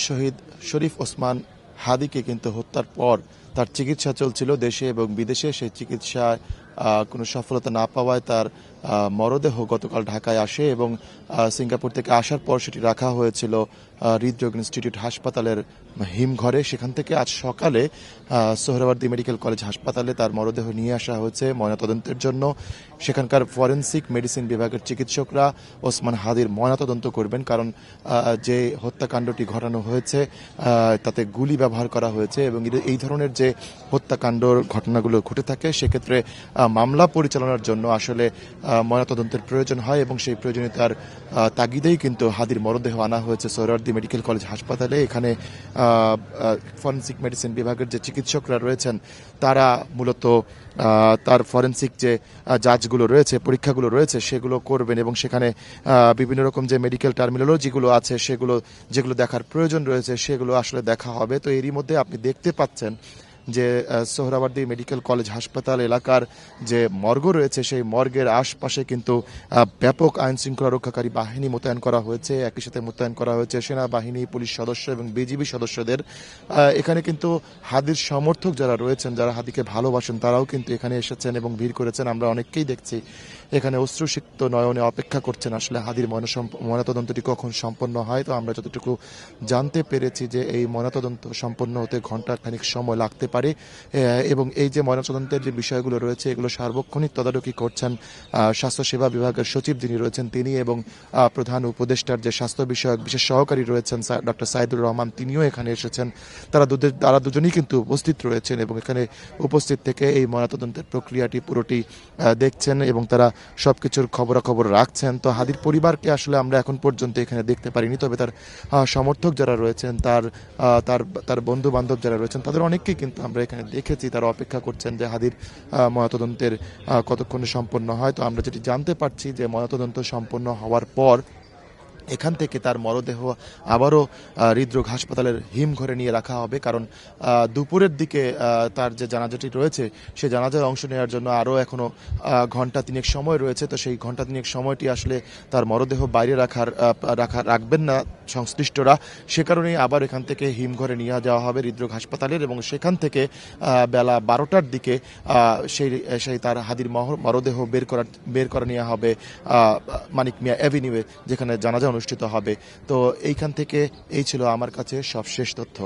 শহীদ শরীফ ওসমান হাদিকে কিন্তু হত্যার পর তার চিকিৎসা চলছিল দেশে এবং বিদেশে। সেই চিকিৎসায় কোনো সফলতা না পাওয়ায় তার মরদেহ গতকাল ঢাকায় আসে এবং সিঙ্গাপুর থেকে আসার পর সেটি রাখা হয়েছিল হৃদরোগ ইনস্টিটিউট হাসপাতালের হিমঘরে। সেখান থেকে আজ সকালে সোহরাওয়ার্দী মেডিকেল কলেজ হাসপাতালে তার মরদেহ নিয়ে আসা হয়েছে ময়নাতদন্তের জন্য। সেখানকার ফরেনসিক মেডিসিন বিভাগের চিকিৎসকরা ওসমান হাদির ময়নাতদন্ত করবেন, কারণ যে হত্যাকাণ্ডটি ঘটানো হয়েছে তাতে গুলি ব্যবহার করা হয়েছে এবং এই ধরনের যে হত্যাকাণ্ডর ঘটনাগুলো ঘটে থাকে সেক্ষেত্রে মামলা পরিচালনার জন্য আসলে ময়নাতদন্তের প্রয়োজন হয় এবং সেই প্রয়োজনীয়তার তাগিদেই কিন্তু হাদির মরদেহ আনা হয়েছে সোহরাওয়ার্দী মেডিকেল কলেজ হাসপাতালে। এখানে ফরেনসিক মেডিসিন বিভাগের যে চিকিৎসকরা রয়েছেন তারা মূলত তার ফরেনসিক যে জাজগুলো রয়েছে, পরীক্ষাগুলো রয়েছে সেগুলো করবেন এবং সেখানে বিভিন্ন রকম যে মেডিকেল টার্মিনোলজিগুলো আছে সেগুলো যেগুলো দেখার প্রয়োজন রয়েছে সেগুলো আসলে দেখা হবে। তো এরই মধ্যে আপনি দেখতে পাচ্ছেন যে সোহরাওয়ার্দী মেডিকেল কলেজ হাসপাতাল এলাকার যে মর্গ রয়েছে সেই মর্গের আশপাশে কিন্তু ব্যাপক আইন শৃঙ্খলা রক্ষাকারী বাহিনী মোতায়েন করা হয়েছে। একই সাথে মোতায়েন করা হয়েছে সেনাবাহিনী, পুলিশ সদস্য এবং বিজিবি সদস্যদের। এখানে কিন্তু হাদির সমর্থক যারা রয়েছেন, যারা হাদিকে ভালোবাসেন, তারাও কিন্তু এখানে এসেছেন এবং ভিড় করেছেন। আমরা অনেককেই দেখছি এখানে অশ্রুসিক্ত নয়নে অপেক্ষা করছেন আসলে হাদির ময়নাতদন্তটি কখন সম্পন্ন হয়। তো আমরা যতটুকু জানতে পেরেছি যে এই ময়নাতদন্ত সম্পন্ন হতে ঘণ্টা খানিক সময় লাগতে পারে এবং এই যে ময়নাতদন্তের যে বিষয়গুলো রয়েছে এগুলো সার্বক্ষণিক তদারকি করছেন স্বাস্থ্যসেবা বিভাগের সচিব যিনি রয়েছেন তিনি এবং প্রধান উপদেষ্টার যে স্বাস্থ্য বিষয়ক বিশেষ সহকারী রয়েছেন ডক্টর সাইদুর রহমান, তিনিও এখানে এসেছেন। তারা দুজনেই কিন্তু উপস্থিত রয়েছেন এবং এখানে উপস্থিত থেকে এই ময়নাতদন্তের প্রক্রিয়াটি পুরোটি দেখছেন এবং তারা সবকিছুর খবরাখবর রাখছেন। তো হাদির পরিবারকে আসলে আমরা এখন পর্যন্ত এখানে দেখতে পারিনি, তবে তার সমর্থক যারা রয়েছেন, তার বন্ধু বান্ধব যারা রয়েছেন তাদের অনেককেই কিন্তু আমরা এখানে দেখেছি। তারা অপেক্ষা করছেন যে হাদির ময়নাতদন্তের কতক্ষণে সম্পন্ন হয়। তো আমরা যেটি জানতে পারছি যে ময়নাতদন্ত সম্পন্ন হওয়ার পর এখান থেকে তার মরদেহ আবারও হৃদরোগ হাসপাতালের হিমঘরে নিয়ে রাখা হবে, কারণ দুপুরের দিকে তার যে জানাজাটি রয়েছে সেই জানাজায় অংশ নেওয়ার জন্য আরও এখনও ঘণ্টা তিনেক সময় রয়েছে। তো সেই ঘণ্টা তিনেক সময়টি আসলে তার মরদেহ বাইরে রাখবেন না সংশ্লিষ্টরা, সে কারণেই আবার এখান থেকে হিমঘরে নিয়ে যাওয়া হবে হৃদরোগ হাসপাতালের এবং সেখান থেকে বেলা 12টার দিকে সেই তার হাদির মরদেহ বের করা নেওয়া হবে মানিক মিয়া অ্যাভিনিউয়ে, যেখানে জানাজা অনুষ্ঠিত হবে। তো এইখান থেকে এই ছিল আমার কাছে সবশেষ তথ্য।